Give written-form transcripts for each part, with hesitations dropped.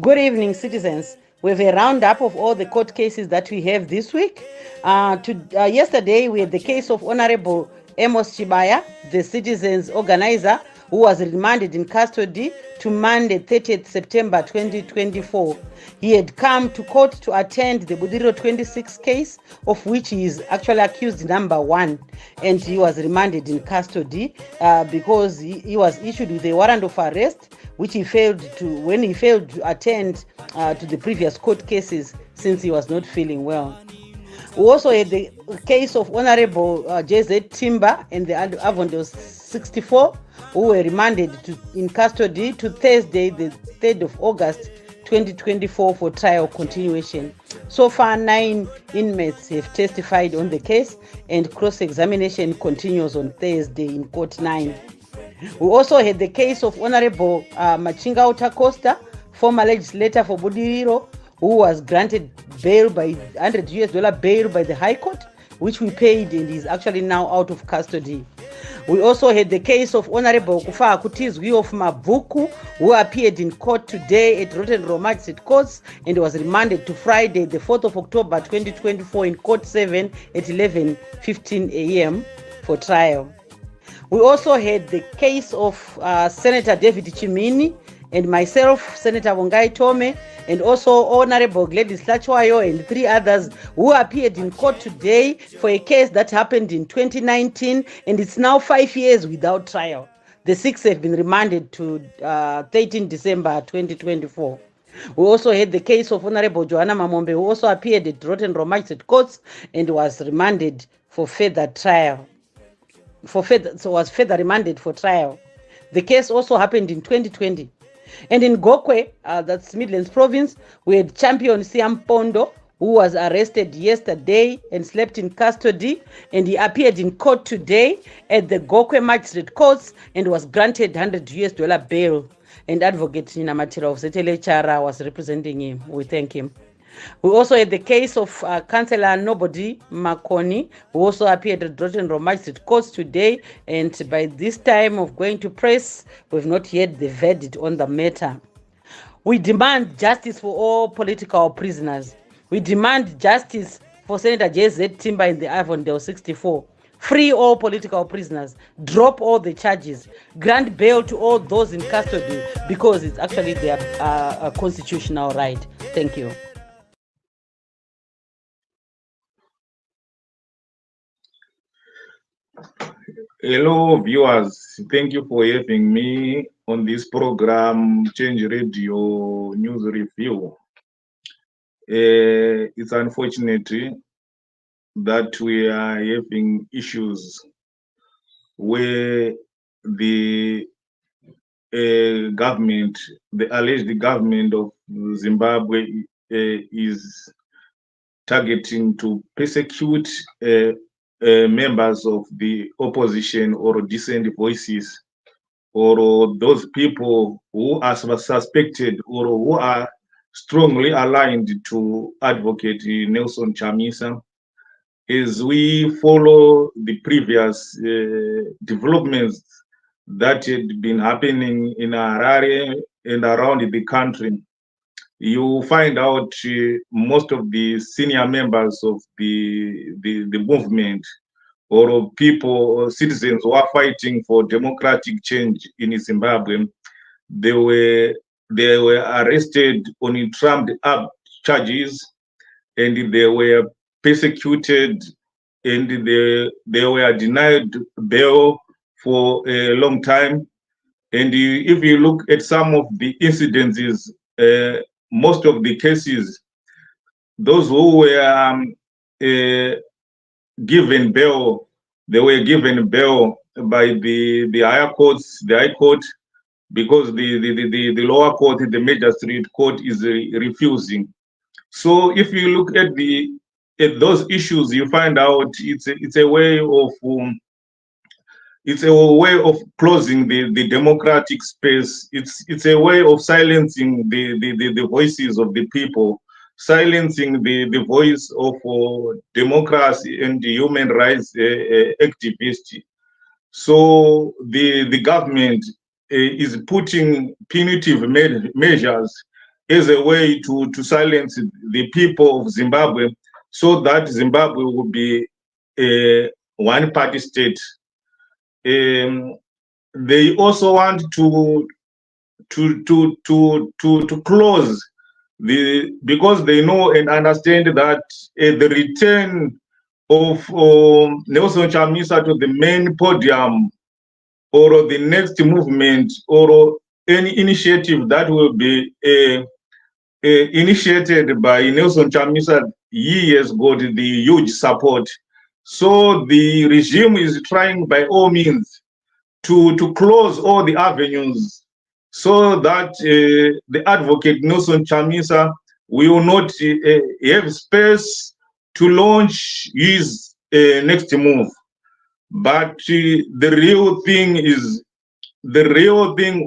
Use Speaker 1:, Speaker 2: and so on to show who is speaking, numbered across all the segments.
Speaker 1: Good evening, citizens. We have a roundup of all the court cases that we have this week. Yesterday, we had the case of Honorable Amos Chibaya, the citizens organizer, who was remanded in custody to Monday, 30th September 2024. He had come to court to attend the Budiro 26 case, of which he is actually accused number 1, and he was remanded in custody because he was issued with a warrant of arrest, which he failed to attend to the previous court cases since he was not feeling well. We also had the case of Honorable JZ Timber and the Avondale 64, who were remanded in custody to Thursday, the 3rd of August 2024 for trial continuation. So far, 9 inmates have testified on the case, and cross-examination continues on Thursday in Court 9. We also had the case of Honorable Machinga Utacosta, former legislator for Budiriro, who was granted bail by $100 bail by the High Court, which we paid, and is actually now out of custody. We also had the case of Honorable Kufa Akutizwi of Mabuku, who appeared in court today at Rotten Row Magistrate Courts and was remanded to Friday, the 4th of October 2024 in Court 7 at 11:15 a.m. for trial. We also had the case of Senator David Chimini and myself, Senator Wongai Tome, and also Honorable Gladys Lachwayo and 3 others who appeared in court today for a case that happened in 2019, and it's now 5 years without trial. The 6 have been remanded to 13 December 2024. We also had the case of Honorable Joanna Mamombe, who also appeared at Rotten Row Magistrate Courts and was remanded for further trial. Was further remanded for trial. The case also happened in 2020. And in Gokwe, that's Midlands Province, we had Champion Siam Pondo, who was arrested yesterday and slept in custody, and he appeared in court today at the Gokwe Magistrate Courts and was granted $100 bail. And Advocate Nina Matira of Zetele Chara was representing him. We thank him. We also had the case of Councillor Nobody Makoni, who also appeared at Rotten Row Magistrate Courts today, and by this time of going to press, we've not yet the verdict on the matter. We demand justice for all political prisoners. We demand justice for Senator JZ Timber in the Avondale 64. Free all political prisoners, drop all the charges, grant bail to all those in custody, because it's actually their constitutional right. Thank you.
Speaker 2: Hello viewers, thank you for having me on this program, Change Radio News Review. It's unfortunate that we are having issues where the government, the alleged government of Zimbabwe is targeting to persecute members of the opposition or dissent voices, or those people who are suspected or who are strongly aligned to Advocate Nelson Chamisa. As we follow the previous developments that had been happening in Harare and around the country, you find out most of the senior members of the movement, or people or citizens who are fighting for democratic change in Zimbabwe, they were arrested on trumped up charges, and they were persecuted, and they were denied bail for a long time. And if you look at some of the incidences, most of the cases, those who were given bail, they were given bail by the higher courts, the High Court, because the lower court, the Magistrate Court, is refusing. So if you look at those issues, you find out it's a way of closing the democratic space. It's a way of silencing the voices of the people, silencing the voice of democracy and the human rights activists. So the government is putting punitive measures as a way to silence the people of Zimbabwe, so that Zimbabwe will be a one-party state. They also want to close because they know and understand that the return of Nelson Chamisa to the main podium, or the next movement, or any initiative that will be initiated by Nelson Chamisa, he has got the huge support. So the regime is trying by all means to close all the avenues, so that the advocate Nelson Chamisa will not have space to launch his next move. But the real thing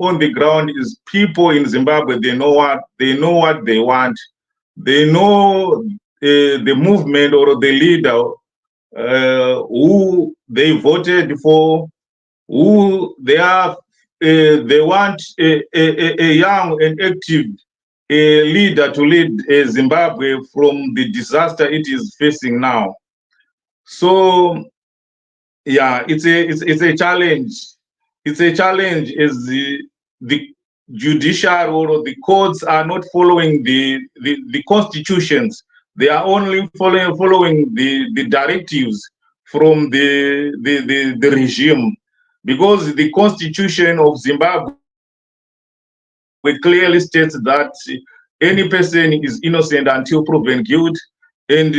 Speaker 2: on the ground is people in Zimbabwe. They know what they want. They know the movement or the leader who they voted for, who they are. They want a young and active leader to lead Zimbabwe from the disaster it is facing now. So yeah, it's a challenge. It's a challenge as the judicial or the courts are not following the constitutions. They are only following the directives from the regime, because the constitution of Zimbabwe clearly states that any person is innocent until proven guilty, and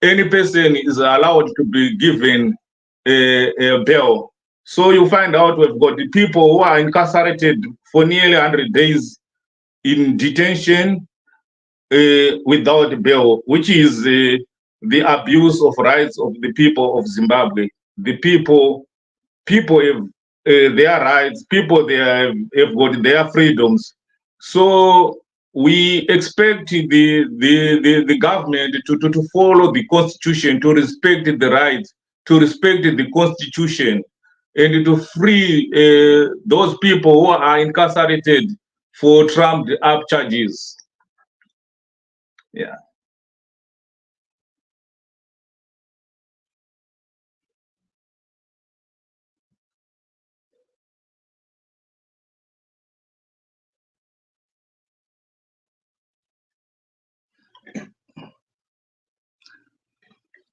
Speaker 2: any person is allowed to be given a bail. So you find out we've got the people who are incarcerated for nearly 100 days in detention without bail, which is the abuse of rights of the people of Zimbabwe. The people have their rights, people have got their freedoms. So we expect the government to follow the constitution, to respect the rights, to respect the constitution, and to free those people who are incarcerated for trumped up charges. Yeah.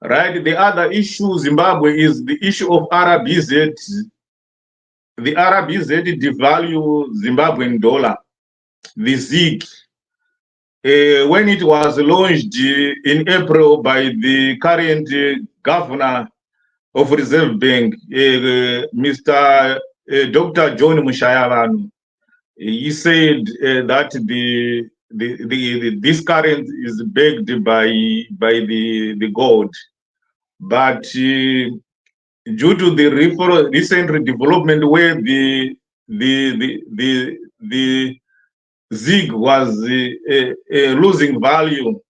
Speaker 2: Right. The other issue, Zimbabwe, is the issue of RBZ. The RBZ devalue Zimbabwean dollar, the ZiG. When it was launched in April by the current governor of Reserve Bank, Mr. Dr. John Mushayavanu, he said that this currency is backed by the gold, but due to the recent development where the ZiG was losing value,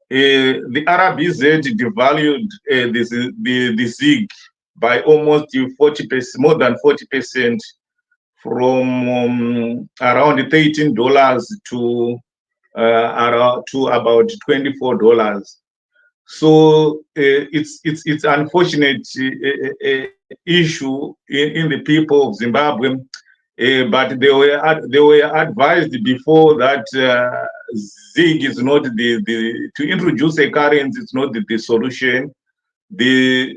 Speaker 2: the RBZ devalued the ZiG by almost 40%, more than 40%, from around $13 to about $24. So it's unfortunate issue in the people of Zimbabwe, but they were advised before that ZiG is not to introduce a currency is not the solution. The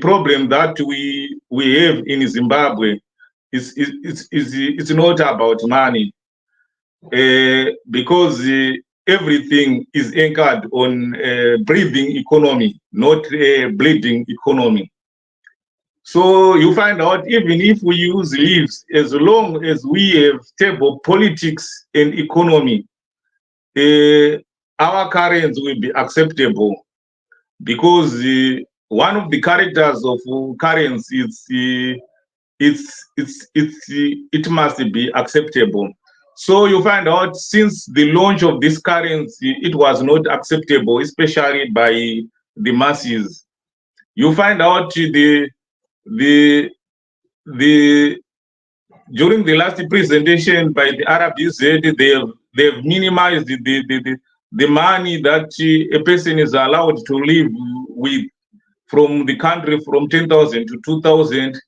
Speaker 2: problem that we have in Zimbabwe it's not about money, because everything is anchored on breathing economy, not a bleeding economy. So you find out even if we use leaves, as long as we have stable politics and economy, our currency will be acceptable, because one of the characters of currency is it must be acceptable. So you find out since the launch of this currency, it was not acceptable, especially by the masses. You find out the the during the last presentation by the RBZ, they've minimized the money that a person is allowed to live with from the country from 10,000 to 2,000.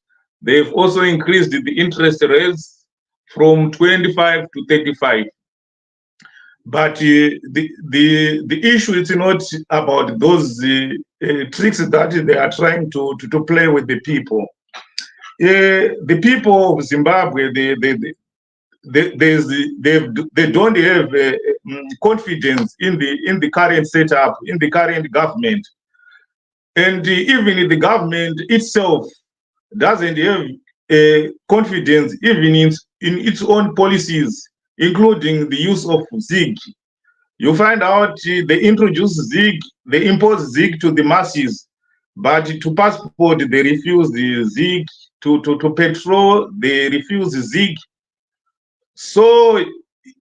Speaker 2: They've also increased the interest rates from 25 to 35. But the issue is not about those tricks that they are trying to play with the people. The people of Zimbabwe, they don't have confidence in the current setup, in the current government, and even the government itself doesn't have confidence even in its own policies, including the use of ZiG. You find out they introduce ZiG, they impose ZiG to the masses, but to passport they refuse the ZiG, to petrol they refuse ZiG. So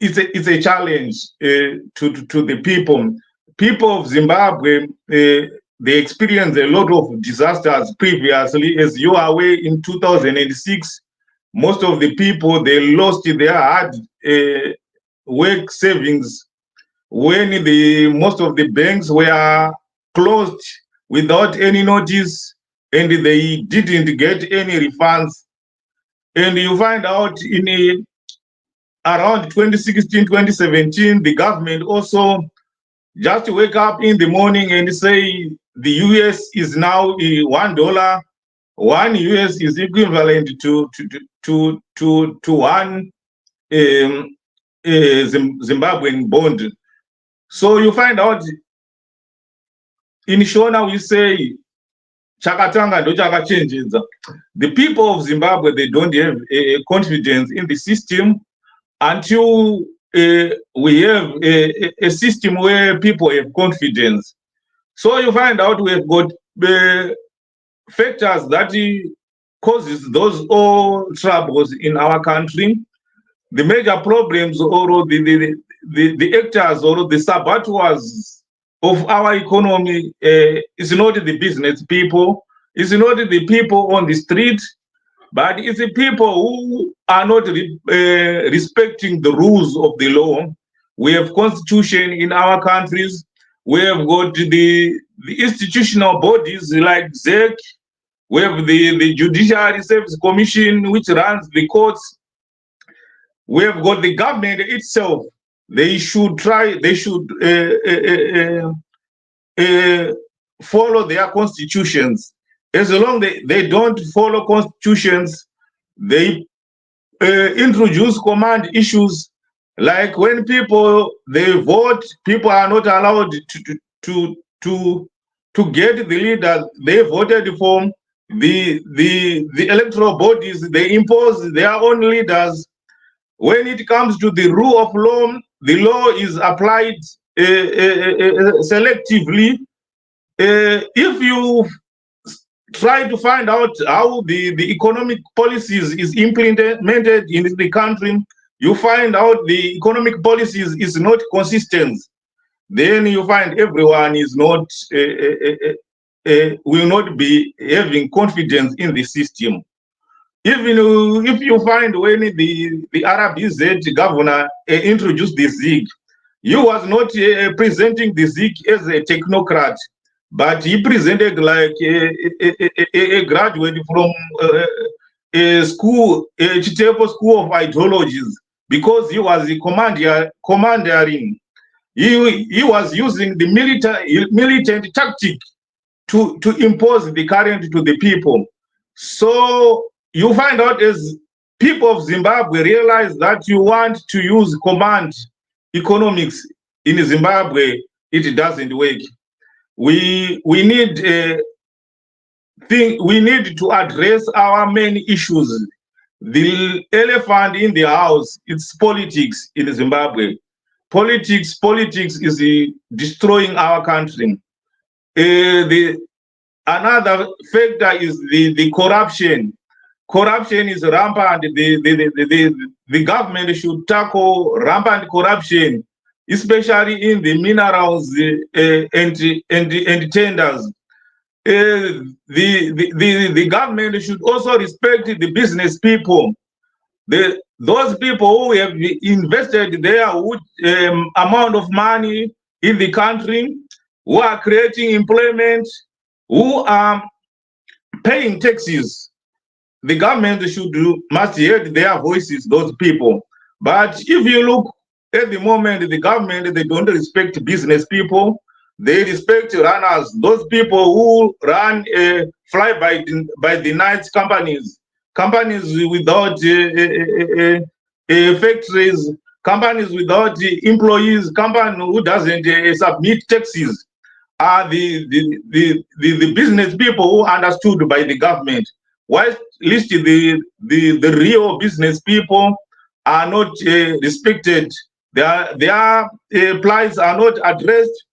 Speaker 2: it's a challenge to the people. People of Zimbabwe, they experienced a lot of disasters previously. As you are aware, in 2006, most of the people, they lost their hard work savings when most of the banks were closed without any notice, and they didn't get any refunds. And you find out around 2016, 2017, the government also just wake up in the morning and say the US is now $1. One US is equivalent to one Zimbabwean bond. So you find out in Shona we say chakatanga ndo chakachenjedza. The people of Zimbabwe, they don't have confidence in the system until we have a system where people have confidence. So you find out we have got factors that causes those all troubles in our country. The major problems or the actors or the saboteurs of our economy is not the business people, it's not the people on the street, but it's the people who are not respecting the rules of the law. We have constitution in our countries. We have got the institutional bodies like ZiG. We have the Judiciary Service Commission, which runs the courts. We have got the government itself. They should follow their constitutions. As long as they don't follow constitutions, they introduce command issues. Like when people they vote, people are not allowed to get the leaders they voted for. The electoral bodies, they impose their own leaders. When it comes to the rule of law, the law is applied selectively. If you try to find out how the economic policies is implemented in the country, you find out the economic policies is not consistent. Then you find everyone is not will not be having confidence in the system. Even if you find when the RBZ governor introduced the ZiG, he was not presenting the ZiG as a technocrat, but he presented like a graduate from a school, a Chitepo School of Ideologies, because he was commanding. He was using the militant tactic to impose the current to the people. So you find out as people of Zimbabwe realize that you want to use command economics in Zimbabwe, it doesn't work. We need to address our main issues. The elephant in the house, it's politics in Zimbabwe. Politics is destroying our country. Another factor is the corruption. Corruption is rampant. The government should tackle rampant corruption, especially in the minerals and tenders. The government should also respect the business people. those people who have invested their amount of money in the country, who are creating employment, who are paying taxes, the government must hear their voices, those people. But if you look at the moment, the government, they don't respect business people. They respect runners, those people who run fly by the night companies, companies without factories, companies without employees, company who doesn't submit taxes are the business people who understood by the government. While at least the real business people are not respected, their plights are not addressed.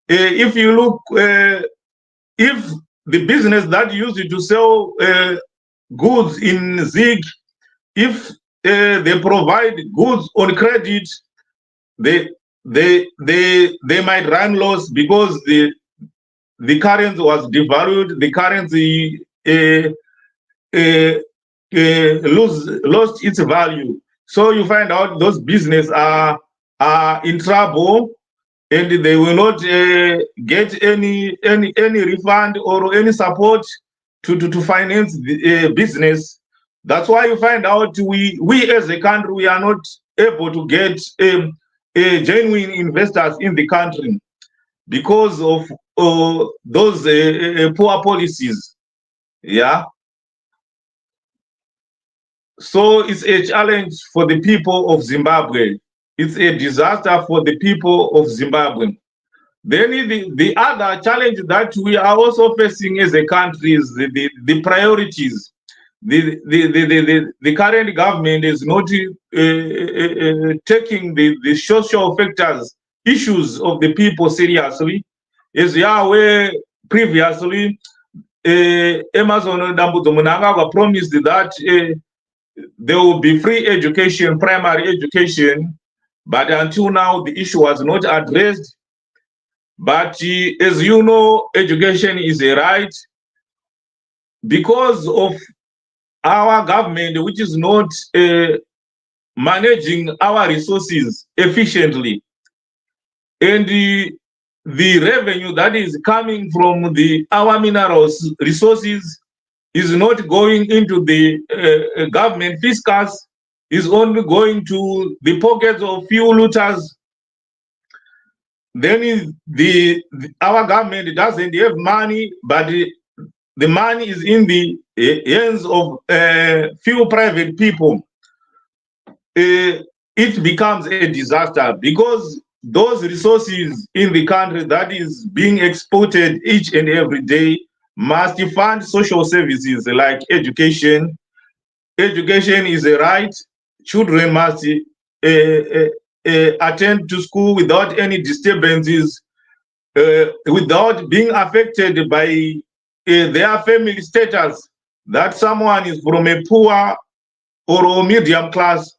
Speaker 2: If you look, if the business that used to sell goods in ZiG, if they provide goods on credit, they they might run loss because the currency was devalued, the currency lost its value. So you find out those businesses are in trouble, and they will not get any refund or any support to finance the business. That's why you find out we as a country, we are not able to get genuine investors in the country because of those poor policies. Yeah. So it's a challenge for the people of Zimbabwe. It's a disaster for the people of Zimbabwe. Then the other challenge that we are also facing as a country is the priorities. The current government is not taking the social factors, issues of the people seriously. As you are aware, previously, Amazon Dambudzo Munangagwa promised that there will be free education, primary education, but until now the issue was not addressed. But as you know, education is a right. Because of our government, which is not managing our resources efficiently, and the revenue that is coming from our minerals resources is not going into the government fiscus, is only going to the pockets of few looters. Then our government doesn't have money, but the money is in the hands of few private people. It becomes a disaster because those resources in the country that is being exported each and every day must fund social services like education. Education is a right. Children must attend to school without any disturbances, without being affected by their family status, that someone is from a poor or medium class,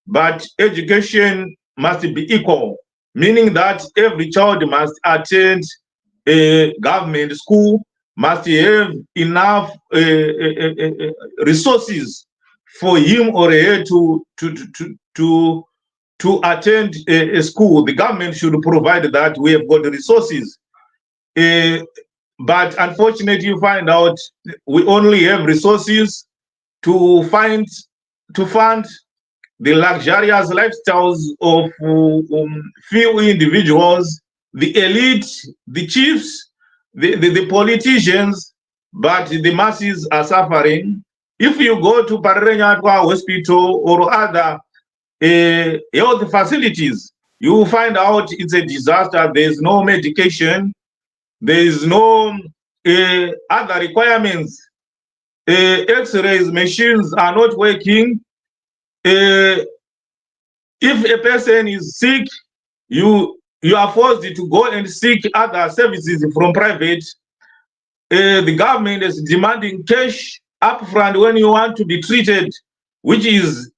Speaker 2: but education must be equal, meaning that every child must attend a government school, must have enough resources for him or her to attend a school. The government should provide that. We have got the resources. But unfortunately, you find out we only have resources to fund the luxurious lifestyles of few individuals, the elite, the chiefs, the politicians, but the masses are suffering. If you go to Pararenyatwa Hospital or other health facilities, you will find out it's a disaster. There's no medication, there is no other requirements. X-rays machines are not working. If a person is sick, you are forced to go and seek other services from private. The government is demanding cash upfront when you want to be treated, which is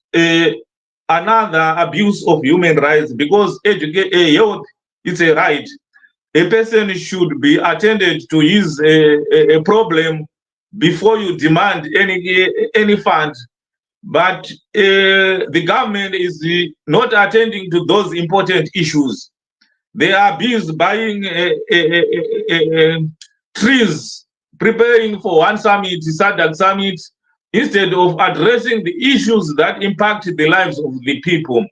Speaker 2: another abuse of human rights, because health is a right. A person should be attended to his a problem before you demand any fund. but the government is not attending to those important issues. They are busy buying trees, preparing for one summit, SADC summit, instead of addressing the issues that impact the lives of the people.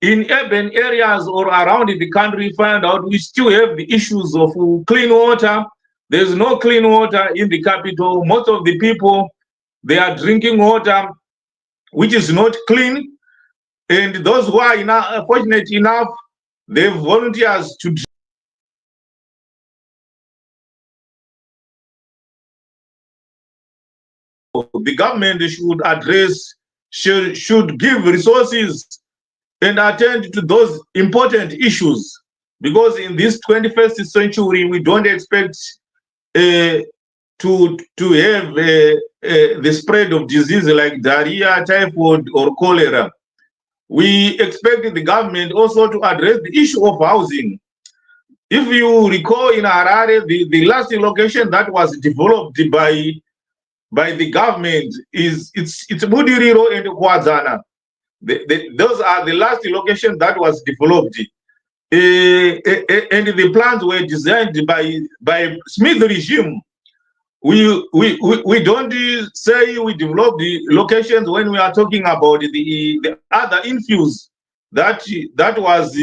Speaker 2: In urban areas or around the country, find out we still have the issues of clean water. There's no clean water in the capital. Most of the people, they are drinking water which is not clean, and those who are fortunate enough, they have volunteers to. The government should address, should give resources and attend to those important issues, because in this 21st century we don't expect to have the spread of disease like diarrhea, typhoid, or cholera. We expect the government also to address the issue of housing. If you recall, in Harare, the last location that was developed by the government it's Budiriro and Kwazana. Those are the last location that was developed. And the plans were designed by Smith regime. We don't say we develop the locations when we are talking about the other infuse that was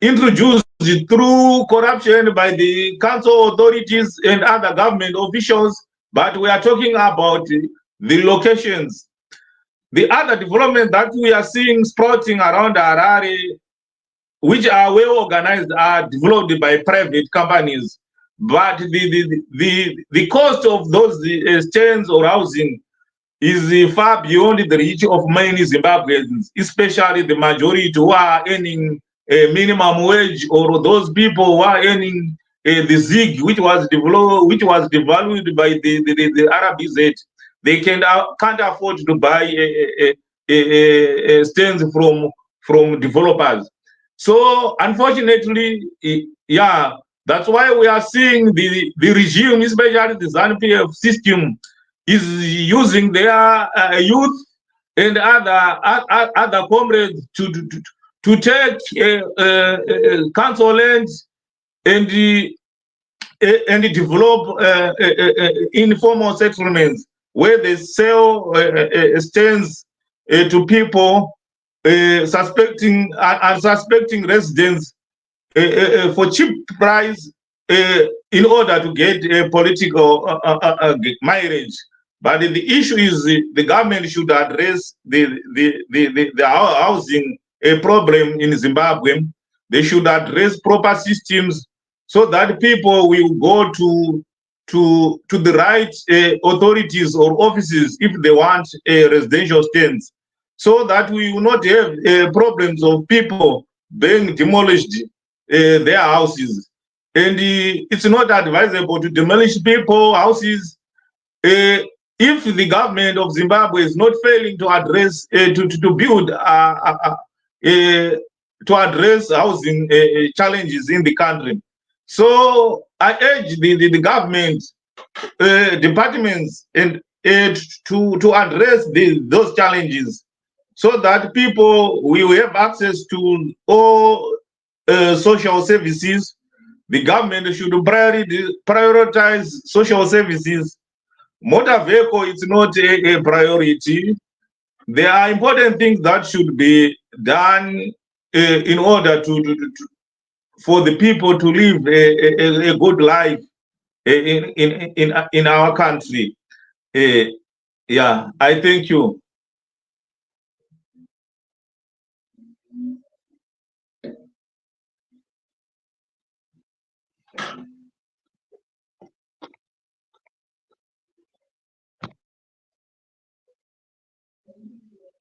Speaker 2: introduced through corruption by the council authorities and other government officials, but we are talking about the locations. The other development that we are seeing sprouting around Harare, which are well organized, are developed by private companies. But the cost of those stands or housing is far beyond the reach of many Zimbabweans, especially the majority who are earning a minimum wage, or those people who are earning the ZiG, which was developed, which was devalued by the RBZ. They can't afford to buy stands from developers. So unfortunately, yeah, that's why we are seeing the regime, especially the ZANU-PF system, is using their youth and other comrades to take council lands and develop informal settlements where they sell stands to people suspecting unsuspecting residents for cheap price in order to get a political marriage. But the issue is the government should address the housing problem in Zimbabwe. They should address proper systems so that people will go to the right authorities or offices if they want residential stands, so that we will not have problems of people being demolished their houses. And it's not advisable to demolish people houses if the government of Zimbabwe is not failing to address to build to address housing challenges in the country. So I urge the government departments and to address those challenges, so that people will have access to all social services. The government should prioritize social services. Motor vehicle is not a priority. There are important things that should be done in order for the people to live a good life in our country. Yeah, I thank you.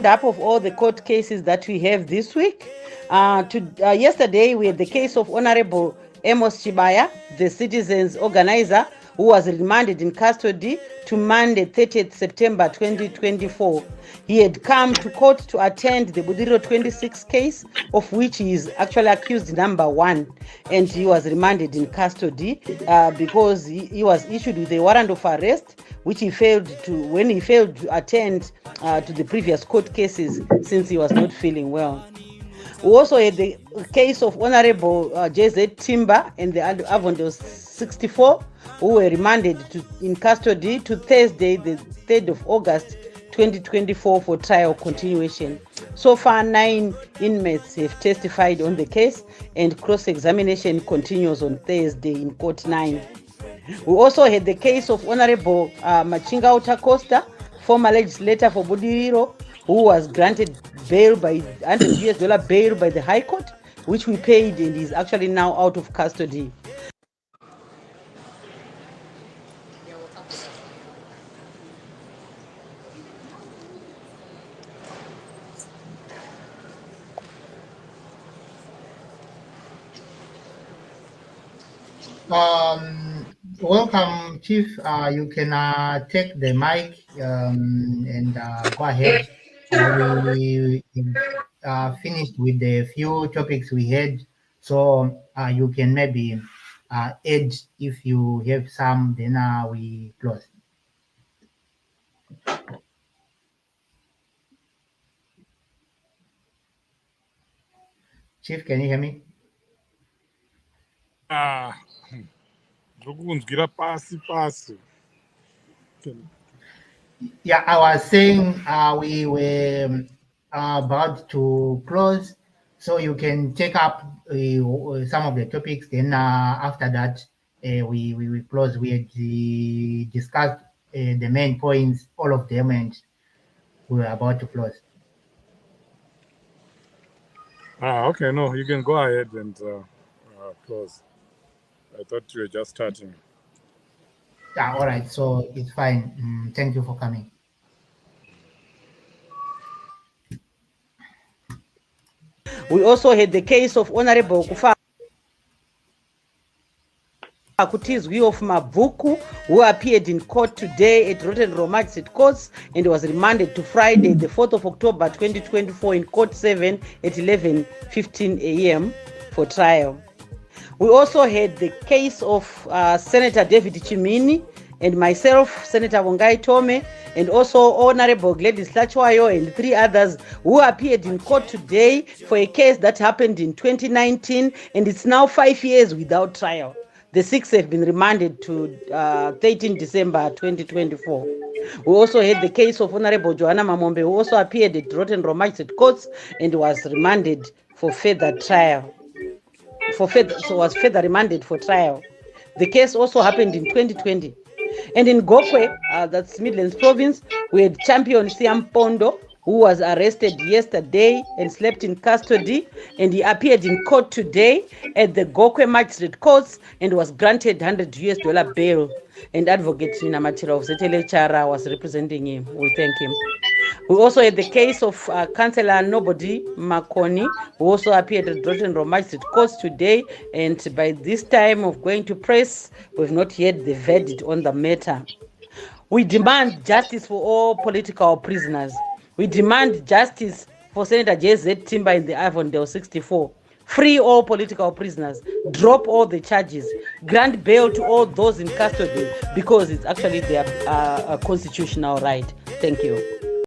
Speaker 1: Up of all the court cases that we have this week. Yesterday, we had the case of Honorable Hon Chibaya, the citizens organizer, who was remanded in custody to Monday, 30th September 2024. He had come to court to attend the Budiro 26 case, of which he is actually accused number 1, and he was remanded in custody because he was issued with a warrant of arrest, which he failed to attend to the previous court cases since he was not feeling well. We also had the case of Honorable JZ Timber and the Avondale 64, who were remanded in custody to Thursday, the 3rd of August 2024 for trial continuation. So far, 9 inmates have testified on the case, and cross-examination continues on Thursday in Court 9. We also had the case of Honorable Machinga Utacosta, former legislator for Budiriro, who was granted bail by $100 bail by the High Court, which we paid, and is actually now out of custody.
Speaker 3: Welcome, Chief. You can take the mic and go ahead. We finished with the few topics we had, so you can maybe add if you have some, then we close. Chief, can you hear me? Yeah, I was saying we were about to close, so you can take up some of the topics. Then after that, we close. We had discussed the main points, all of them, and we were about to close.
Speaker 4: Okay, no, you can go ahead and close. I thought you were just starting.
Speaker 3: Yeah, all right, so it's fine. Thank you for coming.
Speaker 1: We also had the case of Honorable Kufa Kutizwi of Mavuku, who appeared in court today at Rotten Row Magistrate Courts and was remanded to Friday, the 4th of October 2024 in Court 7 at 11:15 a.m. for trial. We also had the case of Senator David Chimini and myself, Senator Wongai Tome, and also Honorable Gladys Lachwayo and 3 others who appeared in court today for a case that happened in 2019, and it's now 5 years without trial. The 6 have been remanded to 13 December 2024. We also had the case of Honorable Joanna Mamombe, who also appeared at Rotten Row Magistrate Courts and was remanded for further trial. Was further remanded for trial. The case also happened in 2020. And in Gokwe, that's Midlands Province, we had Champion Siam Pondo, who was arrested yesterday and slept in custody, and he appeared in court today at the Gokwe Magistrate Courts and was granted $100 bail. And Advocate Namatira of Zetele Chara was representing him. We thank him. We also had the case of Councillor Nobody Makoni, who also appeared at Rotten Row Magistrate Courts today, and by this time of going to press, we've not heard the verdict on the matter. We demand justice for all political prisoners. We demand justice for Senator JZ Timber in the Avondale 64. Free all political prisoners. Drop all the charges. Grant bail to all those in custody, because it's actually their constitutional right. Thank you.